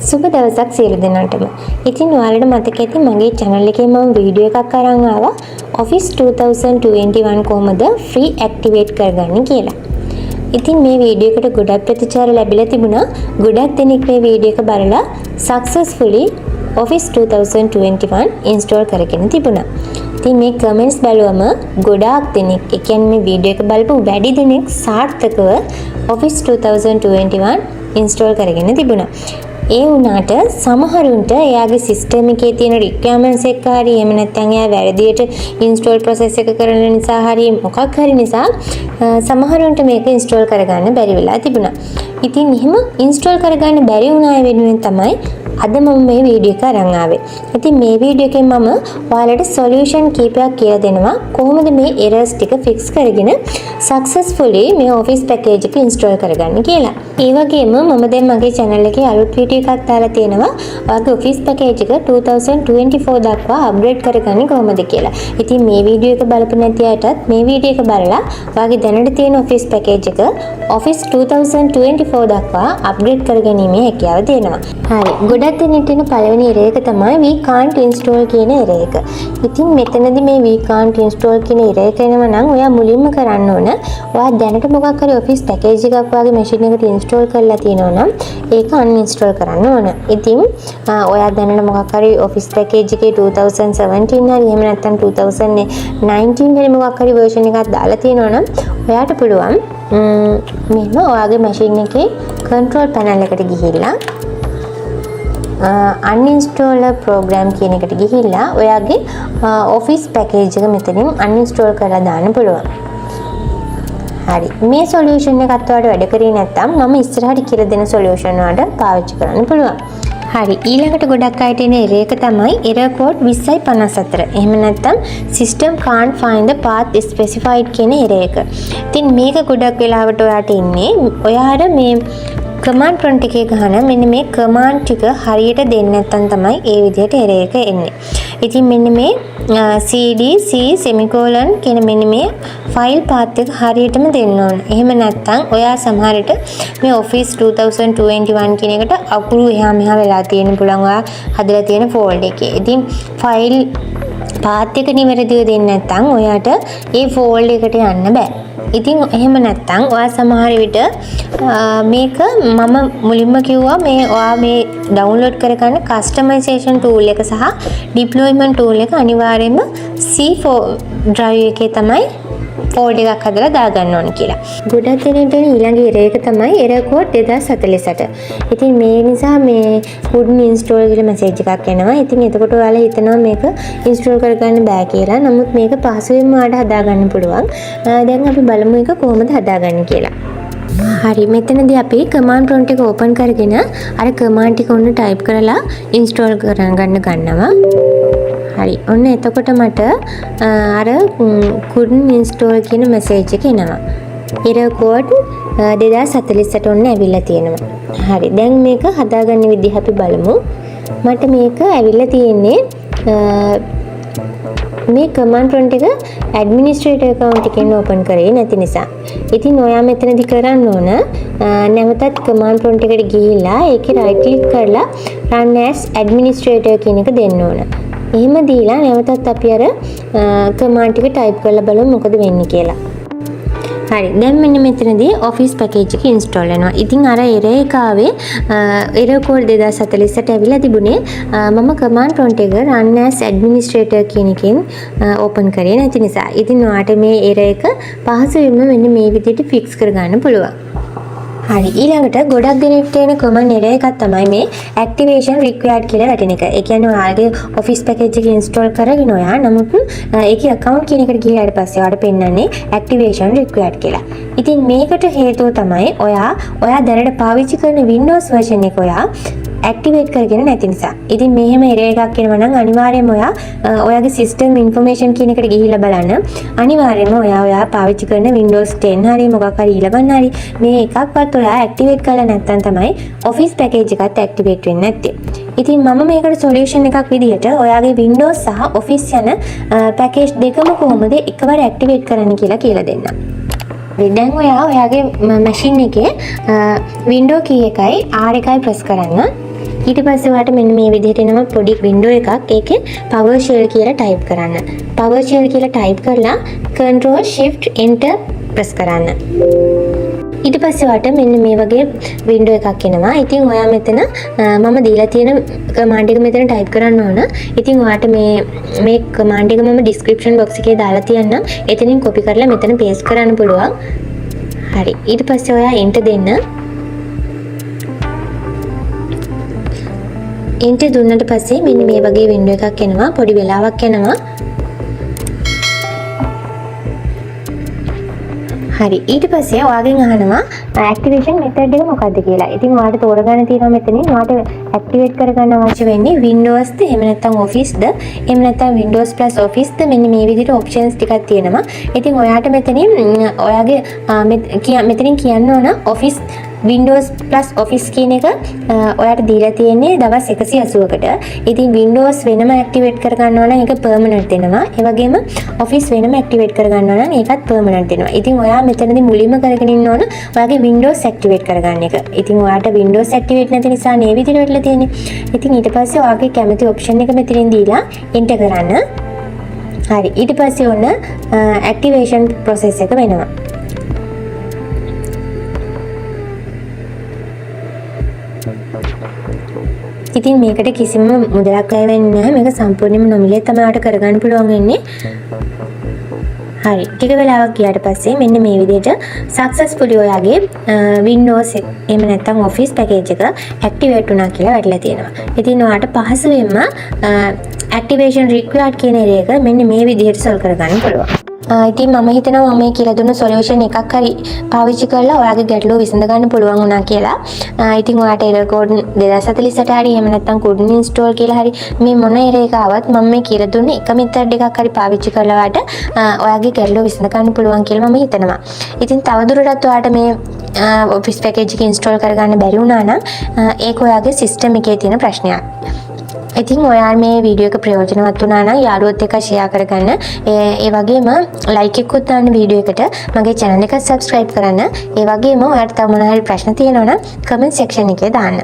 සුබ දවසක් සියලු දෙනාටම. ඉතින් ඔයාලට මතක ඇති මගේ channel එකේ මම වීඩියෝ එකක් අරන් ආවා Office 2021 කොහොමද free activate කරගන්නේ කියලා. ඉතින් මේ වීඩියෝ එකට ගොඩක් ප්‍රතිචාර ලැබිලා තිබුණා. ගොඩක් දෙනෙක් මේ වීඩියෝ එක බලලා successfully Office 2021 install කරගෙන තිබුණා. ඉතින් මේ comments බලුවම ගොඩාක් දෙනෙක්, ඒ කියන්නේ මේ වීඩියෝ එක බලපු වැඩි දෙනෙක් සාර්ථකව Office 2021 install කරගෙන තිබුණා. ඒ වුණාට සමහරුන්ට එයාගේ සිස්ටම් එකේ තියෙන රික්වයර්මන්ට්ස් එක හරි එහෙම නැත්නම් එයා වැරදියට ඉන්ස්ටෝල් ප්‍රොසෙස් එක කරන නිසා හරි මොකක් හරි නිසා සමහරුන්ට මේක ඉන්ස්ටෝල් කරගන්න බැරි වෙලා තිබුණා. ඉතින් එහෙම ඉන්ස්ටෝල් කරගන්න බැරි වුණා වෙනුවෙන් තමයි අද මම මේ වීඩියෝ එක අරන් ආවේ. ඉතින් මේ වීඩියෝ එකෙන් මම ඔයාලට සොලියුෂන් කීපයක් කියලා දෙනවා කොහොමද මේ එරර්ස් ටික ෆික්ස් කරගෙන සක්සස්ෆුලි මේ ඔෆිස් පැකේජ් එක ඉන්ස්ටෝල් කරගන්න කියලා. ඒ වගේම මම දැන් මගේ channel එකේ අලුත් වීඩියෝ එකක් දාලා තියෙනවා ඔයාගේ ඔෆිස් පැකේජ් එක 2024 දක්වා අප්ග්‍රේඩ් කරගන්නේ කොහොමද කියලා. ඉතින් මේ වීඩියෝ එක බලපු නැති අයටත් මේ වීඩියෝ එක බලලා ඔයාගේ දැනට තියෙන ඔෆිස් පැකේජ් එක Office 2024 දක්වා අප්ග්‍රේඩ් කරගැනීමේ හැකියාව තියෙනවා. හරි. ගොඩක් දෙනෙක් තියෙන පළවෙනි error එක තමයි we can't install කියන error එක. ඉතින් මෙතනදී මේ we can't install කියන error එක එනවා නම් ඔයා මුලින්ම කරන්න ඕන ඔයා දැනට මොකක් හරි ඔෆිස් පැකේජ් එකක් වගේ මැෂින් එකට ඉන්ස්ටෝල් කරලා තියෙනවා නම් ඒක uninstall කරන්න ඕන. ඉතින් ඔයා දැනට මොකක් හරි ඔෆිස් පැකේජ් එකේ 2017 හරි එහෙම නැත්නම් 2019 හරි මොකක් හරි version එකක් දාලා තියෙනවා නම් ඔයාට පුළුවන් මෙන්න ඔයාගේ මැෂින් එකේ control panel එකට ගිහිල්ලා uninstaller program කියන එකට ගිහිල්ලා ඔයාගේ office package එක මෙතනින් uninstall කරලා දාන්න පුළුවන්. හරි. මේ solution එකත් ඔයාලට වැඩ කරේ නැත්නම් මම ඉස්සරහට කියලා දෙන solution වලට පාවිච්චි කරන්න පුළුවන්. හරි. ඊළඟට ගොඩක් අයට එන error එක තමයි error code 2054. එහෙම නැත්නම් system can't find the path specified කියන error එක. ඉතින් මේක ගොඩක් වෙලාවට ඔයාට ඉන්නේ ඔයාට මේ command prompt එකේ ගහන මෙන්න මේ command ටික හරියට දෙන්නේ නැත්නම් තමයි ඒ විදිහට error එක එන්නේ. ඉතින් මෙන්න මේ cd c semicolon කියන මෙන්න මේ file path එක හරියටම දෙන්න ඕන. එහෙම නැත්නම් ඔයා සමහර විට මේ Office 2021 කියන එකට අකුරු එහා මෙහා වෙලා තියෙන පුළුවන් ඔයා හදලා තියෙන folder එකේ. ඉතින් file path එක නිවැරදිව දෙන්නේ නැත්නම් ඔයාට ඒ folder එකට යන්න බෑ. ඉතින් එහෙම නැත්නම් ඔයා සමහර විට මේක මම මුලින්ම කිව්වා මේ ඔයා මේ ඩවුන්ලෝඩ් කරගන්න කස්ටමයිසේෂන් tool එක සහ ඩිප්ලොයිමන්ට් tool එක අනිවාර්යයෙන්ම C4 drive එකේ තමයි folder එකක් හදලා දාගන්න ඕන කියලා. ගොඩක් දෙනෙක්ට ඊළඟ error එක තමයි error code 2048. ඉතින් මේ නිසා මේ couldn't install කියලා message එකක් එනවා. ඉතින් එතකොට ඔයාලා හිතනවා මේක install කරගන්න බෑ කියලා. නමුත් මේක පහසුවෙන්ම ඔයාලට හදාගන්න පුළුවන්. දැන් අපි බලමු ඒක කොහොමද හදාගන්නේ කියලා. හරි. මෙතනදී අපි command prompt එක open කරගෙන අර command ටික ඔන්න type කරලා install කරගන්න ගන්නවා. හරි. ඔන්න එතකොට මට අර couldn't install කියන message එක එනවා. error code 2048 ඔන්න ඇවිල්ලා තියෙනවා. හරි. දැන් මේක හදාගන්න විදිහ අපි බලමු. මට මේක ඇවිල්ලා තියෙන්නේ මේ command prompt එක administrator account එකෙන් open කරේ නැති නිසා. ඉතින් ඔයා මෙතනදී කරන්න ඕන නැවතත් command prompt එකට ගිහිල්ලා ඒකේ right click කරලා run as administrator කියන එක දෙන්න ඕන. එහෙම දීලා නැවතත් අපි අර command ටික type කරලා බලමු මොකද වෙන්නේ කියලා. හරි. දැන් මෙන්න මෙතනදී office package එක install වෙනවා. ඉතින් අර error එක ආවේ error code 2048 ඇවිල්ලා තිබුණේ මම command prompt එක run as administrator කියන එකෙන් open කරේ නැති නිසා. ඉතින් ඔයාට මේ error එක පහසුවෙන්ම මෙන්න මේ විදිහට fix කරගන්න පුළුවන්. හරි. ඊළඟට ගොඩක් දෙනෙක්ට එන common error එකක් තමයි මේ activation required කියලා වැටෙන එක. ඒ කියන්නේ ඔයාගේ office package එක install කරගෙන ඔයා නමුත් ඒකේ account කියන එකට ගිහලා ඊට පස්සේ ඔයාට පෙන්නන්නේ activation required කියලා. ඉතින් මේකට හේතුව තමයි ඔයා දැනට පාවිච්චි කරන Windows version එක ඔයා activate කරගෙන නැති නිසා. ඉතින් මෙහෙම error එකක් එනවා නම් අනිවාර්යයෙන්ම ඔයාගේ system information කියන එකට ගිහිල්ලා බලන්න. අනිවාර්යයෙන්ම ඔයා පාවිච්චි කරන Windows 10 හරි මොකක් හරි 11 හරි මේ එකක්වත් ඔයා activate කරලා නැත්නම් තමයි office package එකත් activate වෙන්නේ නැත්තේ. ඉතින් මම මේකට solution එකක් විදිහට ඔයාගේ Windows සහ Office යන package දෙකම කොහොමද එකවර activate කරන්න කියලා දෙන්නම්. දැන් ඔයාගේ machine එකේ window key එකයි R එකයි press කරන්න. ඊට පස්සේ ඔයාලට මෙන්න මේ විදිහට එනවා පොඩි වින්ඩෝ එකක්. ඒකේ PowerShell කියලා ටයිප් කරන්න. PowerShell කියලා ටයිප් කරලා Control Shift Enter ප්‍රස් කරන්න. ඊට පස්සේ ඔයාලට මෙන්න මේ වගේ වින්ඩෝ එකක් එනවා. ඉතින් ඔයා මෙතන මම දීලා තියෙන කමාන්ඩ් එක මෙතන ටයිප් කරන්න ඕන. ඉතින් ඔයාලට මේ කමාන්ඩ් එක මම description box එකේ දාලා තියන්නම්. එතනින් copy කරලා මෙතන paste කරන්න පුළුවන්. හරි. ඊට පස්සේ ඔයා enter දෙන්න. enter දුන්නට පස්සේ මෙන්න මේ වගේ වින්ඩෝ එකක් එනවා. පොඩි වෙලාවක් යනවා. හරි. ඊට පස්සේ ඔයාගෙන් අහනවා ඇක්ටිවේෂන් මෙතඩ් එක මොකක්ද කියලා. ඉතින් ඔයාලට තෝරගන්න තියෙනවා මෙතනින් ඔයාලට ඇක්ටිවේට් කරගන්න අවශ්‍ය වෙන්නේ Windows ද එහෙම නැත්නම් Office ද එහෙම නැත්නම් Windows plus Office ද මෙන්න මේ විදිහට ඔප්ෂන්ස් ටිකක් තියෙනවා. ඉතින් ඔයාලට මෙතනින් ඔයාගේ මෙතනින් කියන්න ඕන Office Windows plus Office කියන එක ඔයාලට දීලා තියෙන්නේ දවස් 180කට. ඉතින් Windows වෙනම ඇක්ටිවේට් කරගන්නවා නම් ඒක permanent වෙනවා. ඒ වගේම Office වෙනම ඇක්ටිවේට් කරගන්නවා නම් ඒකත් permanent වෙනවා. ඉතින් ඔයා මෙතනදී මුලින්ම කරගෙන ඉන්න ඕන ඔයාගේ Windows ඇක්ටිවේට් කරගන්න එක. ඉතින් ඔයාලට Windows ඇක්ටිවේට් නැති නිසා මේ විදිහට වෙట్లా තියෙන්නේ. ඉතින් ඊට පස්සේ ඔයාගේ කැමති ඔප්ෂන් එක මෙතනින් දීලා enter කරන්න. හරි. ඊට පස්සේ ඔන්න ඇක්ටිවේෂන් process එක වෙනවා. ඉතින් මේකට කිසිම මුදලක් වැය වෙන්නේ නැහැ. මේක සම්පූර්ණයෙන්ම නොමිලේ තමයි ඔයාලට කරගන්න පුළුවන් වෙන්නේ. හරි. ටික වෙලාවක් ගියාට පස්සේ මෙන්න මේ විදිහට successfully ඔයාගේ Windows එහෙම නැත්නම් Office package එක activate වුණා කියලා වැටලා තියෙනවා. ඉතින් ඔයාලට පහසුවෙන්ම activation required කියන එක මෙන්න මේ විදිහට solve කරගන්න පුළුවන්. ඉතින් මම හිතනවා මම මේ කියලා දුන්න සොලියුෂන් එකක් හරි පාවිච්චි කරලා ඔයාගේ ගැටලුව විසඳ ගන්න පුළුවන් වුණා කියලා. ඉතින් ඔයාට error code 2048 හරි එහෙම නැත්නම් couldn't install කියලා හරි මේ මොන error එක ආවත් මම මේ කියලා දුන්නේ එක method එකක් හරි පාවිච්චි කරලා ඔයාගේ ගැටලුව විසඳ ගන්න පුළුවන් කියලා මම හිතනවා. ඉතින් තවදුරටත් ඔයාට මේ Office package එක install කරගන්න බැරි වුණා නම් ඒක ඔයාගේ system එකේ තියෙන ප්‍රශ්නයක්. ඉතින් ඔයාලා මේ වීඩියෝ එක ප්‍රයෝජනවත් වුණා නම් යාළුවොත් එක්ක ෂෙයා කරගන්න. ඒ වගේම ලයික් එකකුත් දාන්න වීඩියෝ එකට. මගේ channel එක subscribe කරන්න. ඒ වගේම ඔයාලට තව මොනවා හරි ප්‍රශ්න තියෙනවා නම් comment section එකේ දාන්න.